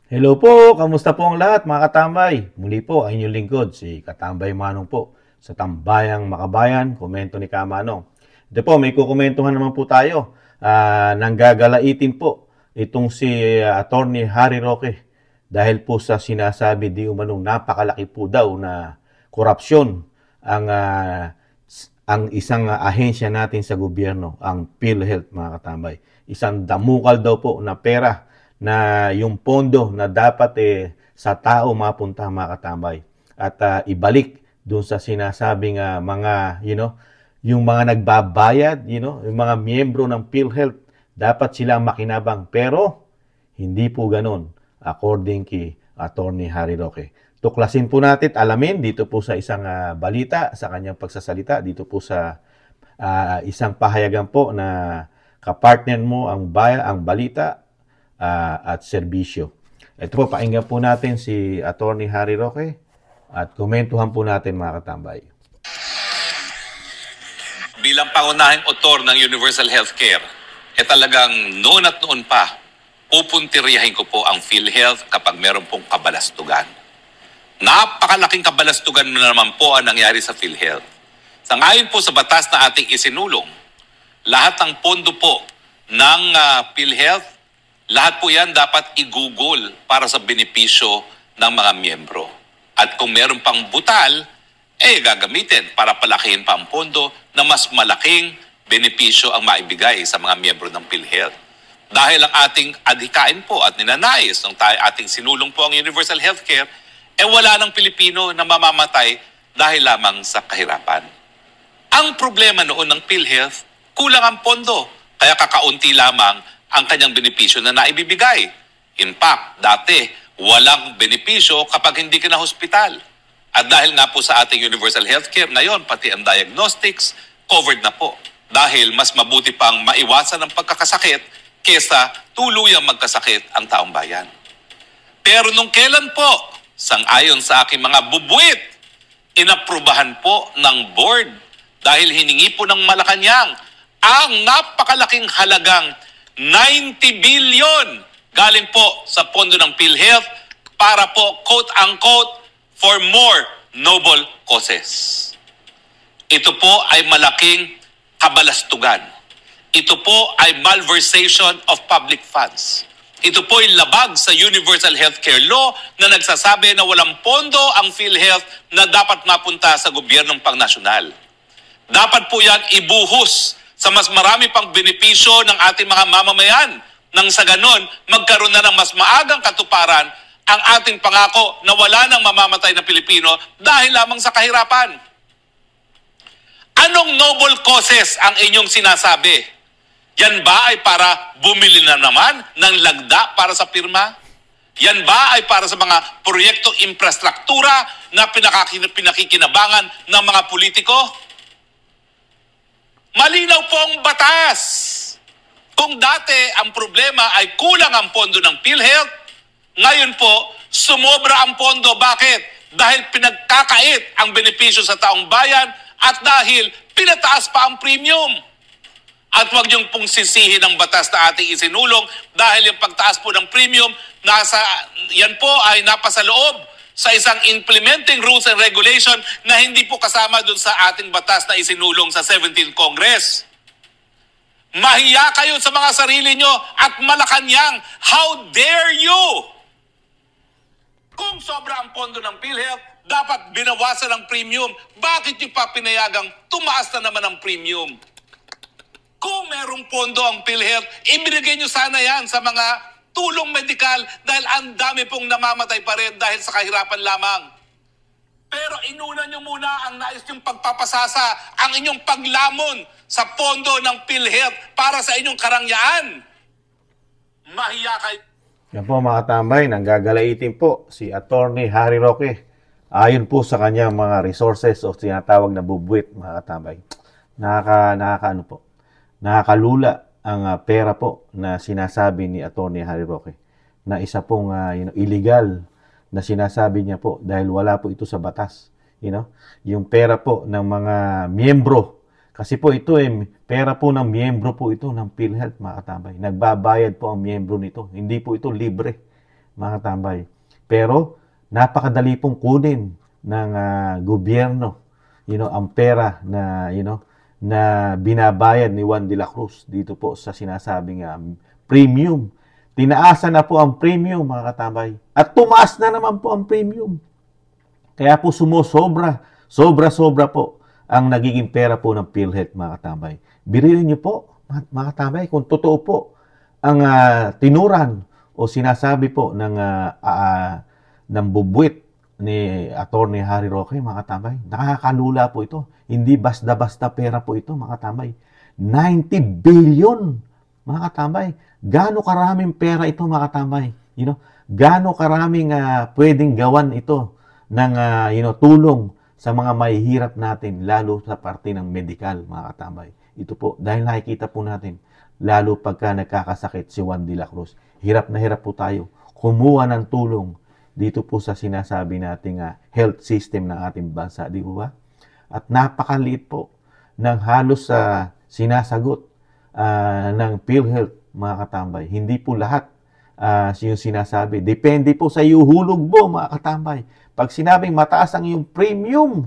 Hello po, kamusta po ang lahat mga katambay? Muli po ang inyong lingkod, si Katambay Manong po sa Tambayang Makabayan, komento ni Kamanong. Ito po, may kukomentuhan naman po tayo. Nanggagalaitin po itong si Attorney Harry Roque dahil po sa sinasabi di umanong napakalaki po daw na korupsyon ang isang ahensya natin sa gobyerno, ang PhilHealth mga katambay. Isang damukal daw po na pera na yung pondo na dapat sa tao mapunta mga katambay. At ibalik doon sa sinasabing mga, yung mga nagbabayad, yung mga miyembro ng PhilHealth, dapat sila makinabang. Pero hindi po ganon according kay Attorney Harry Roque. Tuklasin po natin, alamin dito po sa isang balita, sa kanyang pagsasalita, dito po sa isang pahayagan po na kapartner mo ang balita at serbisyo. Ito po, pakinggan po natin si Attorney Harry Roque at komentuhan po natin mga katambay. Bilang pangunahing otor ng Universal Healthcare, talagang noon at noon pa, pupuntiryahin ko po ang PhilHealth kapag meron pong kabalastugan. Napakalaking kabalastugan na naman po ang nangyari sa PhilHealth. Sangayon po sa batas na ating isinulong, lahat ng pondo po ng PhilHealth, lahat po yan dapat igugol para sa benepisyo ng mga miyembro. At kung meron pang butal, gagamitin para palakihin pa ang pondo na mas malaking benepisyo ang maibigay sa mga miyembro ng PhilHealth. Dahil ang ating adhikain po at ninanais ng ating sinulong po ang Universal Healthcare, wala ng Pilipino na mamamatay dahil lamang sa kahirapan. Ang problema noon ng PhilHealth, kulang ang pondo, kaya kakaunti lamang ang kanyang benepisyo na naibibigay. In fact, dati, walang benepisyo kapag hindi ka na hospital. At dahil nga po sa ating Universal Healthcare, ngayon, pati ang diagnostics, covered na po. Dahil mas mabuti pang maiwasan ang pagkakasakit kesa tuluyang magkasakit ang taong bayan. Pero nung kailan po, sang-ayon sa aking mga bubuit, inaprubahan po ng board dahil hiningi po ng Malacanang ang napakalaking halagang 90 billion galing po sa pondo ng PhilHealth para po, quote-unquote, for more noble causes. Ito po ay malaking kabalastugan. Ito po ay malversation of public funds. Ito po ay labag sa Universal Healthcare Law na nagsasabi na walang pondo ang PhilHealth na dapat mapunta sa gobyernong pangnasyonal. Dapat po yan ibuhos sa mas marami pang benepisyo ng ating mga mamamayan nang sa ganon magkaroon na ng mas maagang katuparan ang ating pangako na wala nang mamamatay na Pilipino dahil lamang sa kahirapan. Anong noble causes ang inyong sinasabi? Yan ba ay para bumili na naman ng lagda para sa pirma? Yan ba ay para sa mga proyektong infrastruktura na pinakikinabangan ng mga politiko? Malinaw po ang batas. Kung dati ang problema ay kulang ang pondo ng PhilHealth, ngayon po, sumobra ang pondo. Bakit? Dahil pinagkakait ang benepisyo sa taong bayan at dahil pinataas pa ang premium. At huwag niyong pong sisihin ang batas na ating isinulong dahil yung pagtaas po ng premium, yan po ay napasa loob sa isang implementing rules and regulation na hindi po kasama dun sa ating batas na isinulong sa 17th Congress. Mahiya kayo sa mga sarili nyo at Malacanang, how dare you? Kung sobra ang pondo ng PhilHealth, dapat binawasan ang premium. Bakit nyo pa pinayagang tumaas na naman ang premium? Kung merong pondo ang PhilHealth, ibinigay nyo sana yan sa mga tulong medikal dahil ang dami pong namamatay pa rin dahil sa kahirapan lamang. Pero inuna nyo muna ang nais nyong pagpapasasa, ang inyong paglamon sa pondo ng PhilHealth para sa inyong karangyaan. Mahiya kayo. Yan po mga katambay, nanggagalaitin po si Attorney Harry Roque. Ayon po sa kanyang mga resources o sinatawag na bubuit mga katambay. Nakakaano po. Nakakalula ang pera po na sinasabi ni Attorney Harry Roque na isa pong illegal na sinasabi niya po dahil wala po ito sa batas. Yung pera po ng mga miyembro. Kasi po ito pera po ng miyembro po ito ng PhilHealth mga katambay. Nagbabayad po ang miyembro nito. Hindi po ito libre. mga katambay. Pero napakadali pong kunin ng gobyerno, ang pera na, na binabayad ni Juan de la Cruz dito po sa sinasabing premium. Tinaasan na po ang premium, mga katambay. At tumaas na naman po ang premium. Kaya po sumusobra, sobra-sobra po ang nagiging pera po ng PhilHealth, mga katambay. Biriin niyo po, mga katambay, kung totoo po ang tinuran o sinasabi po ng bubuit ni Atty. Harry Roque, mga katambay. Nakakalula po ito. Hindi basta-basta pera po ito, mga katambay. 90 billion, mga katambay. Gaano karaming pera ito, mga katambay? Gaano karaming pwedeng gawan ito ng tulong sa mga mahihirap natin, lalo sa parte ng medical, mga katambay. Ito po, dahil nakikita po natin, lalo pagka nagkakasakit si Juan de la Cruz. Hirap na hirap po tayo kumuha ng tulong dito po sa sinasabi nating health system ng ating bansa, di po ba? At napakaliit po ng halos sinasagot ng PhilHealth, mga katambay. Hindi po lahat yung sinasabi. Depende po sa iuhulog mo, mga katambay. Pag sinabing mataas ang yung premium,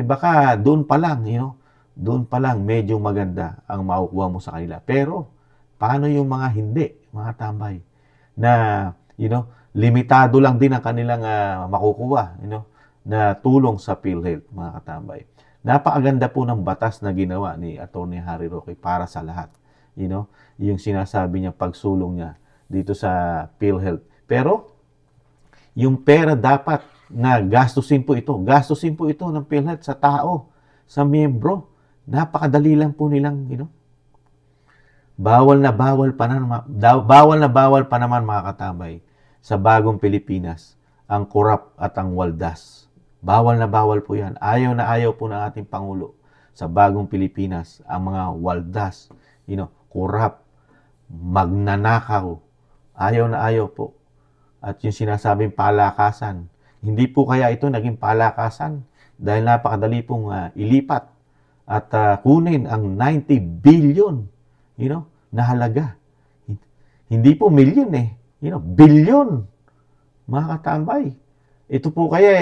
baka doon pa lang, doon pa lang medyo maganda ang makukuha mo sa kanila. Pero, paano yung mga hindi, mga katambay? Na, limitado lang din ang kanilang makukuha, na tulong sa PhilHealth, mga katambay. Napakaganda po ng batas na ginawa ni Atty. Harry Roque para sa lahat. Yung sinasabi niya, pagsulong niya dito sa PhilHealth. Pero, yung pera dapat na gastusin po ito ng PhilHealth sa tao, sa miyembro. Napakadali lang po nilang, bawal na bawal pa naman, mga katambay, sa bagong Pilipinas, ang korap at ang waldas. Bawal na bawal po yan. Ayaw na ayaw po ng ating Pangulo sa bagong Pilipinas, ang mga waldas, korap, magnanakaw. Ayaw na ayaw po. At yung sinasabing palakasan, hindi po kaya ito naging palakasan dahil napakadali pong ilipat at kunin ang 90 billion, na halaga. Hindi po million billion, mga katambay. Ito po kaya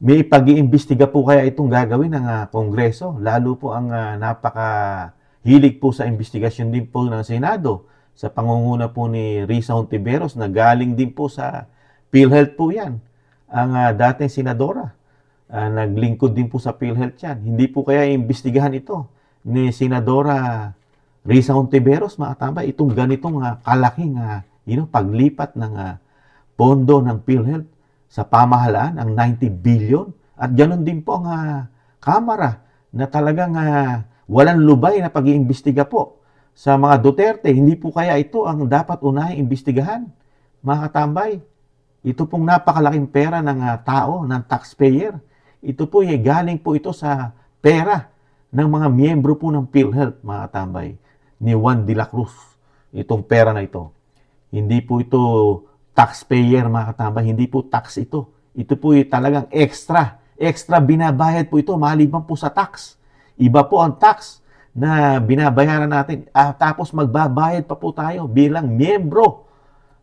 may pag-iimbestiga po kaya itong gagawin ng Kongreso. Lalo po ang napakahilig po sa investigasyon din po ng Senado sa pangunguna po ni Risa Hontiveros na galing din po sa PhilHealth po yan. Ang dating senadora, naglingkod din po sa PhilHealth yan. Hindi po kaya iimbestigahan ito ni Senadora Risa Hontiveros, mga katambay, itong ganitong kalaking paglipat ng pondo ng PhilHealth sa pamahalaan, ang 90 billion. At ganoon din po ang Kamara na talagang walang lubay na pag-iimbestiga po sa mga Duterte. Hindi po kaya ito ang dapat unahing imbestigahan, mga katambay. Ito pong napakalaking pera ng tao, ng taxpayer. Ito po galing po ito sa pera ng mga miyembro po ng PhilHealth, mga katambay, ni Juan de la Cruz. Itong pera na ito. Hindi po ito taxpayer, mga katambay. Hindi po tax ito. Ito po talagang extra. Extra binabayad po ito maliban po sa tax. Iba po ang tax na binabayaran natin. Tapos magbabayad pa po tayo bilang miyembro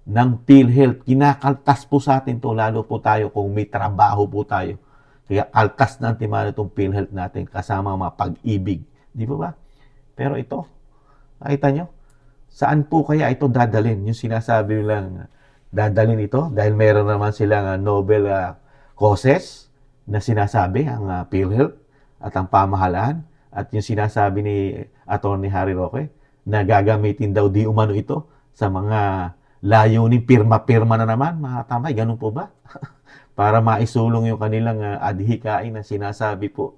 ng PhilHealth. Kinakaltas po sa atin to, lalo po tayo kung may trabaho po tayo. Kaya kaltas na timano itong PhilHealth natin kasama mga pag-ibig. Di ba? Pero ito, nakita nyo? Saan po kaya ito dadalhin? Yung sinasabi lang, dadalhin ito dahil meron naman silang Nobel causes na sinasabi ang PhilHealth at ang pamahalaan at yung sinasabi ni Atty. Harry Roque na gagamitin daw di umano ito sa mga layunin pirma-pirma na naman, mga katambay. Ganun po ba? Para maisulong yung kanilang adhikain na sinasabi po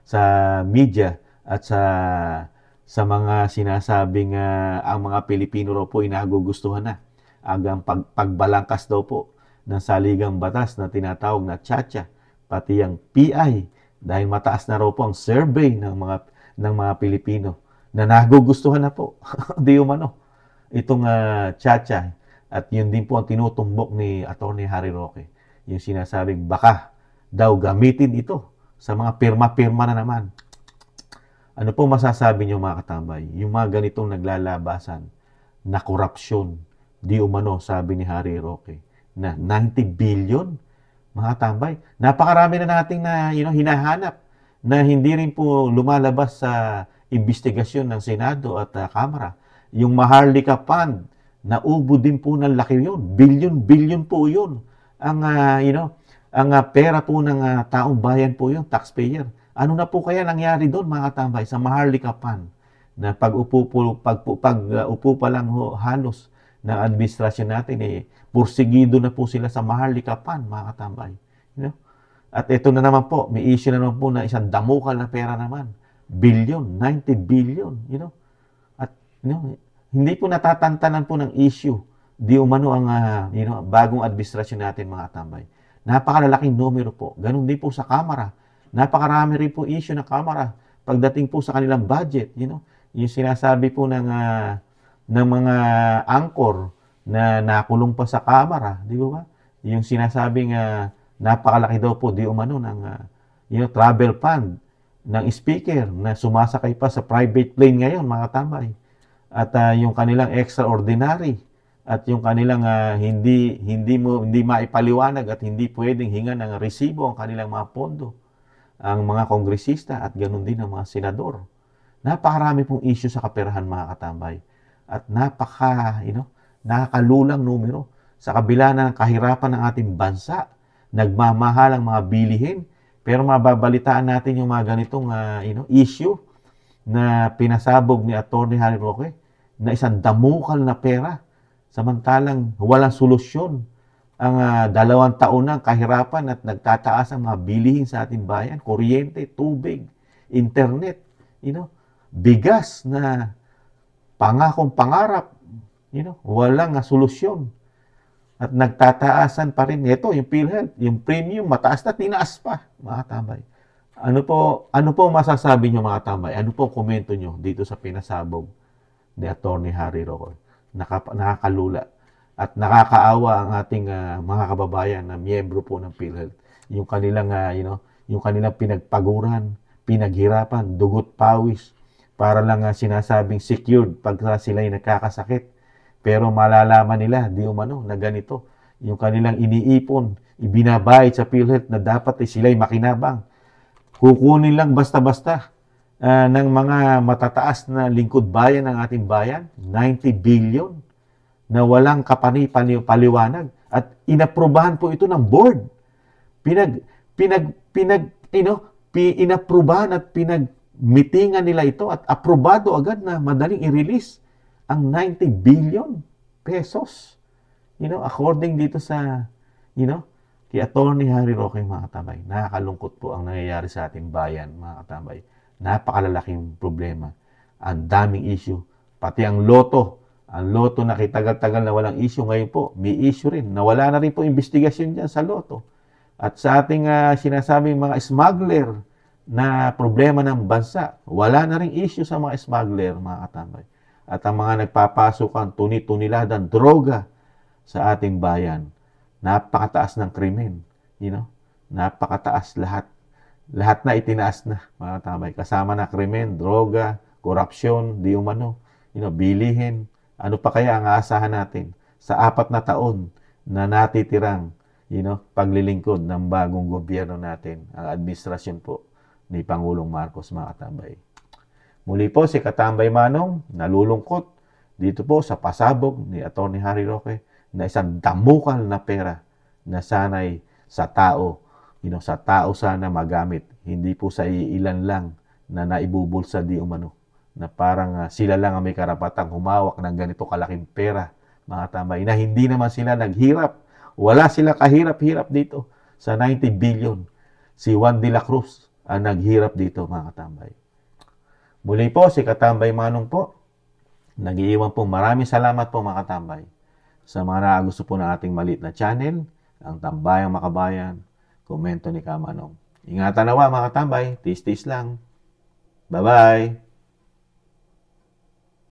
sa media at sa mga sinasabing ang mga Pilipino raw po inagugustuhan na. Hanggang pagbalangkas daw po ng saligang batas na tinatawag na Chacha, pati ang PI, dahil mataas na raw po ang survey ng mga Pilipino na nagugustuhan na po. Di umano. Itong Chacha. At yun din po ang tinutumbok ni Atty. Harry Roque. Yung sinasabing baka daw gamitin ito sa mga pirma-pirma na naman. Ano po masasabi niyo, mga katambay? Yung mga ganitong naglalabasan na korupsyon di umano, sabi ni Harry Roque, na 90 billion, mga tambay. Napakarami na nating na, hinahanap na hindi rin po lumalabas sa investigasyon ng Senado at Kamara. Yung Maharlika Fund, naubo din po ng laki yun. Billion po yun. Ang, ang pera po ng taong bayan po yun, taxpayer. Ano na po kaya nangyari doon, mga tambay, sa Maharlika Fund? Na pag-upo pa lang halos ng administrasyon natin, pursigido na po sila sa Maharlika Fund, mga katambay. At ito na naman po, may issue na naman po na isang damukal na pera naman. 90 billion, At, hindi po natatantanan po ng issue. Di umano ang, bagong administrasyon natin, mga katambay. Napakalalaking numero po. Ganun din po sa Kamara. Napakarami rin po issue ng Kamara pagdating po sa kanilang budget, Yung sinasabi po ng mga angkor na nakulong pa sa Kamara, di ba? Yung sinasabing napakalaki daw po di umano ng travel fund ng speaker na sumasakay pa sa private plane ngayon, mga tambay. At yung kanilang extraordinary at yung kanilang hindi maipaliwanag at hindi pwedeng hingan ng resibo ang kanilang mga pondo, ang mga kongresista at ganoon din ang mga senador. Napakarami pong issue sa kaperahan, mga katambay. At nakakalulang numero. Sa kabila na ng kahirapan ng ating bansa, nagmamahal ang mga bilihin, pero mababalitaan natin yung mga ganitong issue na pinasabog ni Atty. Harry Roque na isang damukal na pera, samantalang walang solusyon ang 2 taon ng kahirapan at nagtataas ang mga bilihin sa ating bayan, kuryente, tubig, internet, bigas na pangakong pangarap, walang solusyon. At nagtataasan pa rin. Ito, yung PhilHealth, yung premium, mataas na, tinaas pa, mga tambay. Ano po masasabi nyo, mga tambay? Ano po komento nyo dito sa pinasabog ni Atty. Harry Roque? Nakakalula. At nakakaawa ang ating mga kababayan na miyembro po ng PhilHealth. Yung kanilang, yung kanilang pinagpaguran, pinaghirapan, dugot pawis, para lang sinasabing secured pag sila'y nagkakasakit. Pero malalaman nila, di umano, na ganito. Yung kanilang iniipon, ibinabayad sa PhilHealth na dapat sila'y makinabang. Kukunin lang basta-basta ng mga matataas na lingkod bayan ng ating bayan, 90 billion, na walang paliwanag. At inaprubahan po ito ng board. Inaprubahan at pinagmitingan nila ito at aprobado agad na madaling i-release ang 90 billion pesos. According dito sa, kay Atty. Harry Roque, mga katabay. Nakakalungkot po ang nangyayari sa ating bayan, mga katabay. Napakalalaking problema. Ang daming issue. Pati ang loto. Ang loto na kitagal-tagal na walang issue, ngayon po, may issue rin. Nawala na rin po investigasyon dyan sa loto. At sa ating sinasabing mga smuggler na problema ng bansa, wala na rin issue sa mga smuggler, mga katabay. At ang mga nagpapasukan, tuni-tuniladan, droga sa ating bayan. Napakataas ng krimen. Napakataas lahat. Lahat na itinaas na, mga katabay. Kasama na krimen, droga, korupsyon, di umano, bilihin. Ano pa kaya ang aasahan natin sa 4 na taon na natitirang, paglilingkod ng bagong gobyerno natin, ang administrasyon po ni Pangulong Marcos, mga katabay. Muli po si Katambay Manong, nalulungkot dito po sa pasabog ni Atty. Harry Roque na isang damukal na pera na sana'y sa tao, sa tao sana magamit, hindi po sa ilan lang na naibubulsa di umano, na parang sila lang ang may karapatang humawak ng ganito kalaking pera, mga tambay, na hindi naman sila naghirap, wala sila kahirap-hirap dito sa 90 billion. Si Juan de la Cruz ang naghirap dito, mga katambay. Muli po, si Katambay Manong po. Nag-iiwan po. Maraming salamat po, mga katambay. Sa mga nakagusto po ng ating maliit na channel, ang Tambayang Makabayan, komento ni Kamanong. Ingatan nawa, mga katambay. Tis-tis lang. Bye-bye.